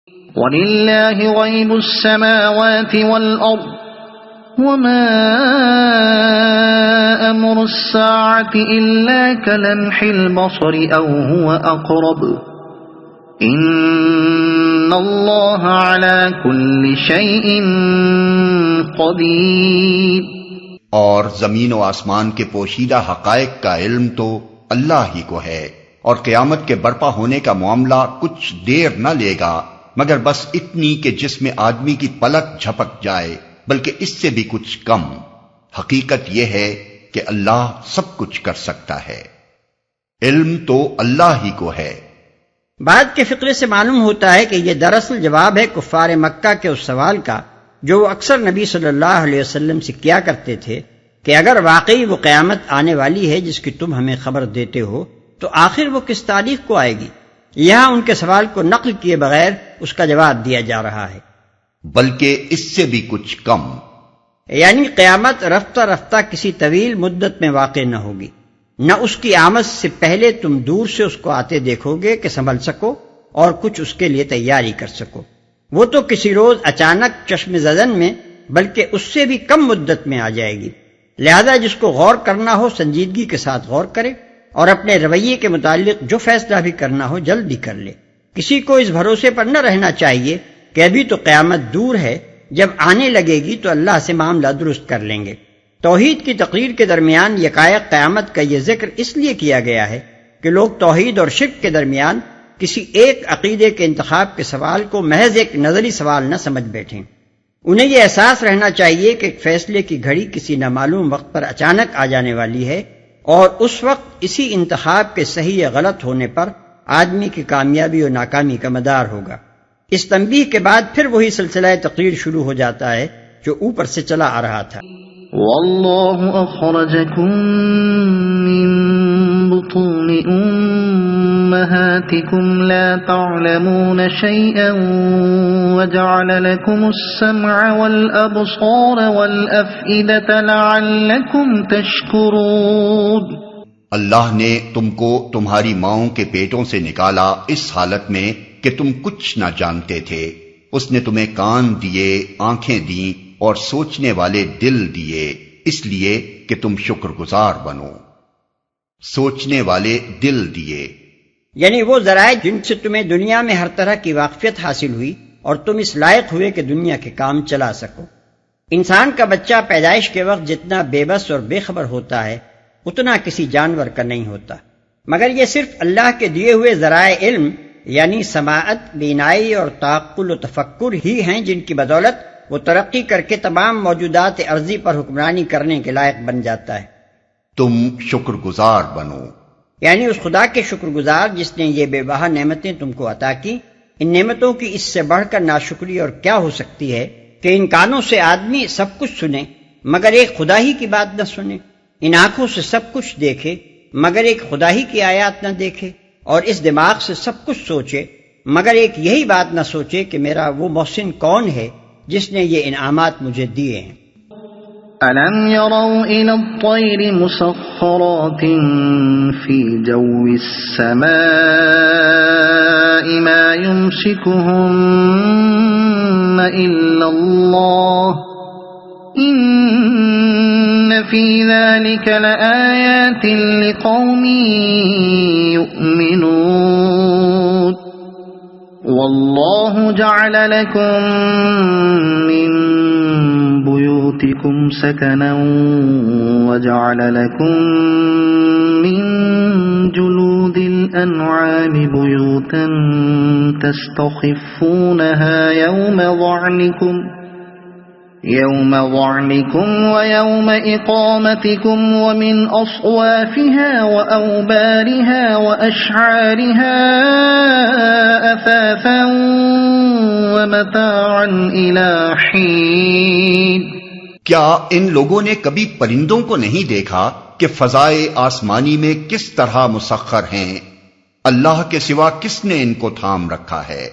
وَلِلَّهِ غَيْبُ السَّمَاوَاتِ وَالْأَرْضِ وَمَا أَمْرُ السَّاعَةِ إِلَّا كَلَمْحِ الْبَصَرِ أَوْ هُوَ أَقْرَبُ إِنَّ اللَّهَ عَلَى كُلِّ شَيْءٍ قَدِيرٌ۔ اور زمین و آسمان کے پوشیدہ حقائق کا علم تو اللہ ہی کو ہے، اور قیامت کے برپا ہونے کا معاملہ کچھ دیر نہ لے گا مگر بس اتنی کہ جس میں آدمی کی پلک جھپک جائے، بلکہ اس سے بھی کچھ کم۔ حقیقت یہ ہے کہ اللہ سب کچھ کر سکتا ہے، علم تو اللہ ہی کو ہے۔ بعد کے فقرے سے معلوم ہوتا ہے کہ یہ دراصل جواب ہے کفار مکہ کے اس سوال کا جو وہ اکثر نبی صلی اللہ علیہ وسلم سے کیا کرتے تھے کہ اگر واقعی وہ قیامت آنے والی ہے جس کی تم ہمیں خبر دیتے ہو تو آخر وہ کس تاریخ کو آئے گی؟ یہاں ان کے سوال کو نقل کیے بغیر اس کا جواب دیا جا رہا ہے، بلکہ اس سے بھی کچھ کم، یعنی قیامت رفتہ رفتہ کسی طویل مدت میں واقع نہ ہوگی، نہ اس کی آمد سے پہلے تم دور سے اس کو آتے دیکھو گے کہ سنبھل سکو اور کچھ اس کے لیے تیاری کر سکو۔ وہ تو کسی روز اچانک چشم زدن میں بلکہ اس سے بھی کم مدت میں آ جائے گی، لہذا جس کو غور کرنا ہو سنجیدگی کے ساتھ غور کرے اور اپنے رویے کے متعلق جو فیصلہ بھی کرنا ہو جلدی کر لے۔ کسی کو اس بھروسے پر نہ رہنا چاہیے کہ ابھی تو قیامت دور ہے، جب آنے لگے گی تو اللہ سے معاملہ درست کر لیں گے۔ توحید کی تقریر کے درمیان یکایک قیامت کا یہ ذکر اس لیے کیا گیا ہے کہ لوگ توحید اور شرک کے درمیان کسی ایک عقیدے کے انتخاب کے سوال کو محض ایک نظری سوال نہ سمجھ بیٹھیں۔ انہیں یہ احساس رہنا چاہیے کہ ایک فیصلے کی گھڑی کسی نامعلوم وقت پر اچانک آ جانے والی ہے، اور اس وقت اسی انتخاب کے صحیح یا غلط ہونے پر آدمی کی کامیابی اور ناکامی کا مدار ہوگا۔ اس تنبیہ کے بعد پھر وہی سلسلہ تقریر شروع ہو جاتا ہے جو اوپر سے چلا آ رہا تھا۔ وَاللَّهُ أَخْرَجَكُم مِّن بُطُونِ أُمَّهَاتِكُمْ لَا تَعْلَمُونَ شَيْئًا وَجَعَلَ لَكُمُ السَّمْعَ وَالْأَبْصَارَ وَالْأَفْئِدَةَ لَعَلَّكُمْ تَشْكُرُونَ۔ اللہ نے تم کو تمہاری ماؤں کے پیٹوں سے نکالا اس حالت میں کہ تم کچھ نہ جانتے تھے۔ اس نے تمہیں کان دیے، آنکھیں دیں اور سوچنے والے دل دیے، اس لیے کہ تم شکر گزار بنو۔ سوچنے والے دل دیے یعنی وہ ذرائع جن سے تمہیں دنیا میں ہر طرح کی واقفیت حاصل ہوئی اور تم اس لائق ہوئے کہ دنیا کے کام چلا سکو۔ انسان کا بچہ پیدائش کے وقت جتنا بے بس اور بے خبر ہوتا ہے اتنا کسی جانور کا نہیں ہوتا، مگر یہ صرف اللہ کے دیے ہوئے ذرائع علم یعنی سماعت، بینائی اور تعقل و تفکر ہی ہیں جن کی بدولت وہ ترقی کر کے تمام موجودات ارضی پر حکمرانی کرنے کے لائق بن جاتا ہے۔ تم شکر گزار بنو، یعنی اس خدا کے شکر گزار جس نے یہ بے بہا نعمتیں تم کو عطا کی۔ ان نعمتوں کی اس سے بڑھ کر ناشکری اور کیا ہو سکتی ہے کہ ان کانوں سے آدمی سب کچھ سنے مگر ایک خدا ہی کی بات نہ سنے، ان آنکھوں سے سب کچھ دیکھے مگر ایک خدا ہی کی آیات نہ دیکھے، اور اس دماغ سے سب کچھ سوچے مگر ایک یہی بات نہ سوچے کہ میرا وہ محسن کون ہے جس نے یہ انعامات مجھے دیے ہیں۔ أَلَمْ يَرَوْا إِلَى الطَّيْرِ مُسَخَّرَاتٍ فِي جَوِّ السَّمَاءِ مَا يُمْسِكُهُنَّ إِلَّا اللَّهُ إِنَّ فِي ذَلِكَ لَآيَاتٍ لِقَوْمٍ يُؤْمِنُونَ وَاللَّهُ جَعَلَ لَكُم مِّن بُيُوتِكُمْ سَكَنًا وَجَعَلَ لَكُم مِّن جُلُودِ الْأَنْعَامِ بُيُوتًا تَسْتَخِفُّونَهَا يَوْمَ ضَعْنِكُمْ وَيَوْمَ إِقَامَتِكُمْ وَمِنْ أَصْوَافِهَا وَأَوْبَارِهَا وَأَشْعَارِهَا أَثَاثًا وَمَتَاعًا إِلَى حِينٍ۔ کیا ان لوگوں نے کبھی پرندوں کو نہیں دیکھا کہ فضائے آسمانی میں کس طرح مسخر ہیں؟ اللہ کے سوا کس نے ان کو تھام رکھا ہے؟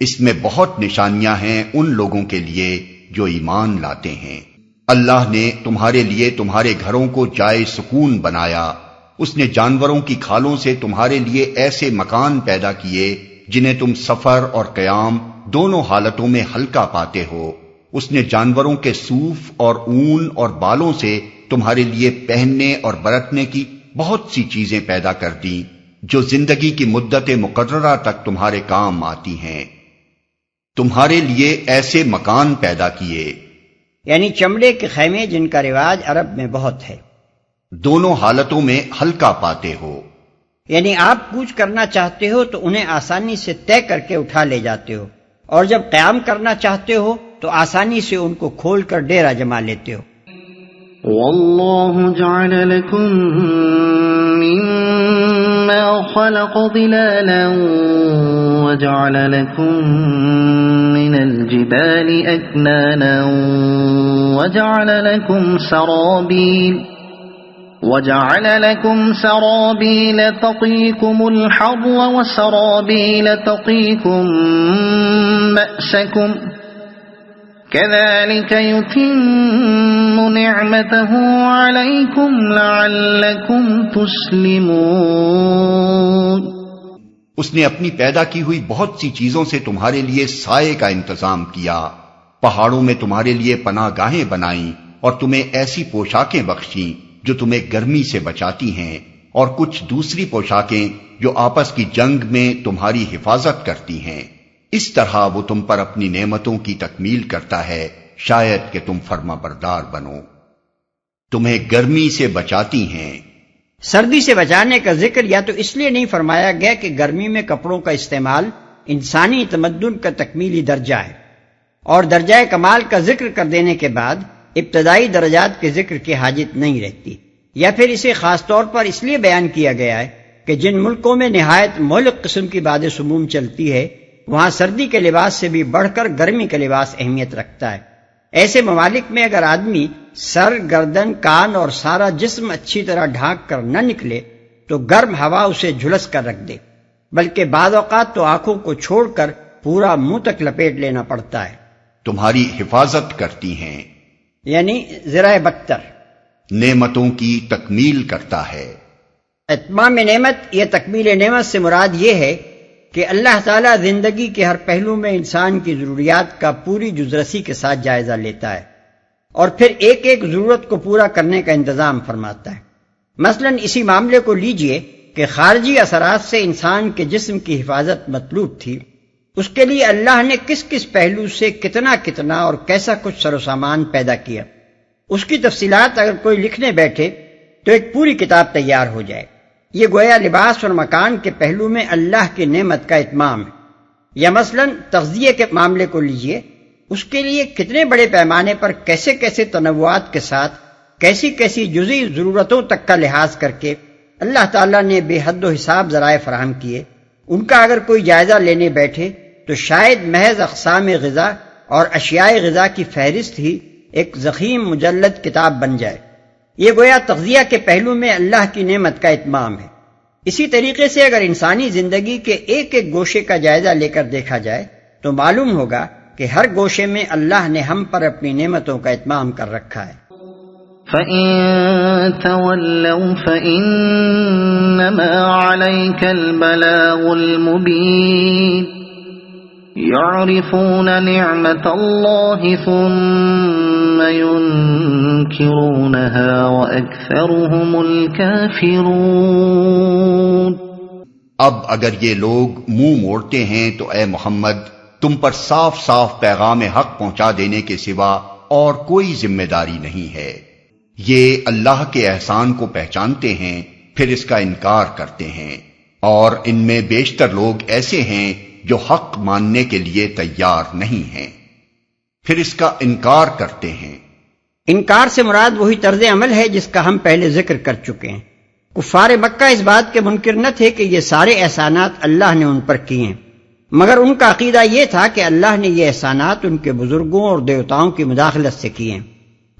اس میں بہت نشانیاں ہیں ان لوگوں کے لیے جو ایمان لاتے ہیں۔ اللہ نے تمہارے لیے تمہارے گھروں کو جائے سکون بنایا، اس نے جانوروں کی کھالوں سے تمہارے لیے ایسے مکان پیدا کیے جنہیں تم سفر اور قیام دونوں حالتوں میں ہلکا پاتے ہو۔ اس نے جانوروں کے صوف اور اون اور بالوں سے تمہارے لیے پہننے اور برتنے کی بہت سی چیزیں پیدا کر دیں جو زندگی کی مدت مقررہ تک تمہارے کام آتی ہیں۔ تمہارے لیے ایسے مکان پیدا کیے، یعنی چمڑے کے خیمے جن کا رواج عرب میں بہت ہے۔ دونوں حالتوں میں ہلکا پاتے ہو، یعنی آپ کوچ کرنا چاہتے ہو تو انہیں آسانی سے طے کر کے اٹھا لے جاتے ہو، اور جب قیام کرنا چاہتے ہو تو آسانی سے ان کو کھول کر ڈیرا جما لیتے ہو۔ واللہ جعل لکم مما خلق ظلالا وجعل لکم من الجبال اکنانا وجعل لكم سرابيل تقيكم الحر وسرابيل تقيكم بأسكم كذلك يتم نعمته عليكم لعلكم تسلمون۔ اس نے اپنی پیدا کی ہوئی بہت سی چیزوں سے تمہارے لیے سائے کا انتظام کیا، پہاڑوں میں تمہارے لیے پناہ گاہیں بنائیں اور تمہیں ایسی پوشاکیں بخشیں جو تمہیں گرمی سے بچاتی ہیں، اور کچھ دوسری پوشاکیں جو آپس کی جنگ میں تمہاری حفاظت کرتی ہیں۔ اس طرح وہ تم پر اپنی نعمتوں کی تکمیل کرتا ہے، شاید کہ تم فرما بردار بنو۔ تمہیں گرمی سے بچاتی ہیں۔ سردی سے بچانے کا ذکر یا تو اس لیے نہیں فرمایا گیا کہ گرمی میں کپڑوں کا استعمال انسانی تمدن کا تکمیلی درجہ ہے، اور درجہ کمال کا ذکر کر دینے کے بعد ابتدائی درجات کے ذکر کی حاجت نہیں رہتی، یا پھر اسے خاص طور پر اس لیے بیان کیا گیا ہے کہ جن ملکوں میں نہایت مہلک قسم کی باد سموم چلتی ہے وہاں سردی کے لباس سے بھی بڑھ کر گرمی کا لباس اہمیت رکھتا ہے۔ ایسے ممالک میں اگر آدمی سر، گردن، کان اور سارا جسم اچھی طرح ڈھانک کر نہ نکلے تو گرم ہوا اسے جھلس کر رکھ دے، بلکہ بعض اوقات تو آنکھوں کو چھوڑ کر پورا منہ تک لپیٹ لینا پڑتا ہے۔ تمہاری حفاظت کرتی ہیں، یعنی ذرائع بکتر نعمتوں کی تکمیل کرتا ہے۔ اتمام نعمت یا تکمیل نعمت سے مراد یہ ہے کہ اللہ تعالیٰ زندگی کے ہر پہلو میں انسان کی ضروریات کا پوری جزرسی کے ساتھ جائزہ لیتا ہے اور پھر ایک ایک ضرورت کو پورا کرنے کا انتظام فرماتا ہے۔ مثلا اسی معاملے کو لیجئے کہ خارجی اثرات سے انسان کے جسم کی حفاظت مطلوب تھی، اس کے لیے اللہ نے کس کس پہلو سے کتنا کتنا اور کیسا کچھ سر و سامان پیدا کیا، اس کی تفصیلات اگر کوئی لکھنے بیٹھے تو ایک پوری کتاب تیار ہو جائے۔ یہ گویا لباس اور مکان کے پہلو میں اللہ کی نعمت کا اتمام ہے۔ یا مثلا تغذیے کے معاملے کو لیجئے، اس کے لیے کتنے بڑے پیمانے پر کیسے کیسے تنوعات کے ساتھ کیسی کیسی جزئی ضرورتوں تک کا لحاظ کر کے اللہ تعالیٰ نے بے حد و حساب ذرائع فراہم کیے، ان کا اگر کوئی جائزہ لینے بیٹھے تو شاید محض اقسام غذا اور اشیاء غذا کی فہرست ہی ایک ضخیم مجلد کتاب بن جائے۔ یہ گویا تغذیہ کے پہلو میں اللہ کی نعمت کا اتمام ہے۔ اسی طریقے سے اگر انسانی زندگی کے ایک ایک گوشے کا جائزہ لے کر دیکھا جائے تو معلوم ہوگا کہ ہر گوشے میں اللہ نے ہم پر اپنی نعمتوں کا اتمام کر رکھا ہے۔ فَإِن تَوَلَّوْا فَإِنَّمَا عَلَيْكَ الْبَلَاغُ الْمُبِينُ يَعْرِفُونَ نِعْمَةَ اللَّهِ ثُمَّ يُنْكِرُونَهَا وَأَكْثَرُهُمُ الْكَافِرُونَ۔ اب اگر یہ لوگ منہ موڑتے ہیں تو اے محمد تم پر صاف صاف پیغام حق پہنچا دینے کے سوا اور کوئی ذمہ داری نہیں ہے۔ یہ اللہ کے احسان کو پہچانتے ہیں پھر اس کا انکار کرتے ہیں، اور ان میں بیشتر لوگ ایسے ہیں جو حق ماننے کے لیے تیار نہیں ہیں، پھر اس کا انکار کرتے ہیں۔ انکار سے مراد وہی طرز عمل ہے جس کا ہم پہلے ذکر کر چکے ہیں۔ کفار مکہ اس بات کے منکر نہ تھے کہ یہ سارے احسانات اللہ نے ان پر کیے ہیں، مگر ان کا عقیدہ یہ تھا کہ اللہ نے یہ احسانات ان کے بزرگوں اور دیوتاؤں کی مداخلت سے کیے ہیں،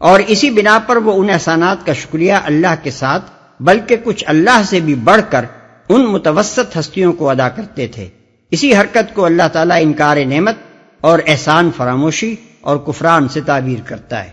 اور اسی بنا پر وہ ان احسانات کا شکریہ اللہ کے ساتھ بلکہ کچھ اللہ سے بھی بڑھ کر ان متوسط ہستیوں کو ادا کرتے تھے۔ اسی حرکت کو اللہ تعالیٰ انکار نعمت اور احسان فراموشی اور کفران سے تعبیر کرتا ہے۔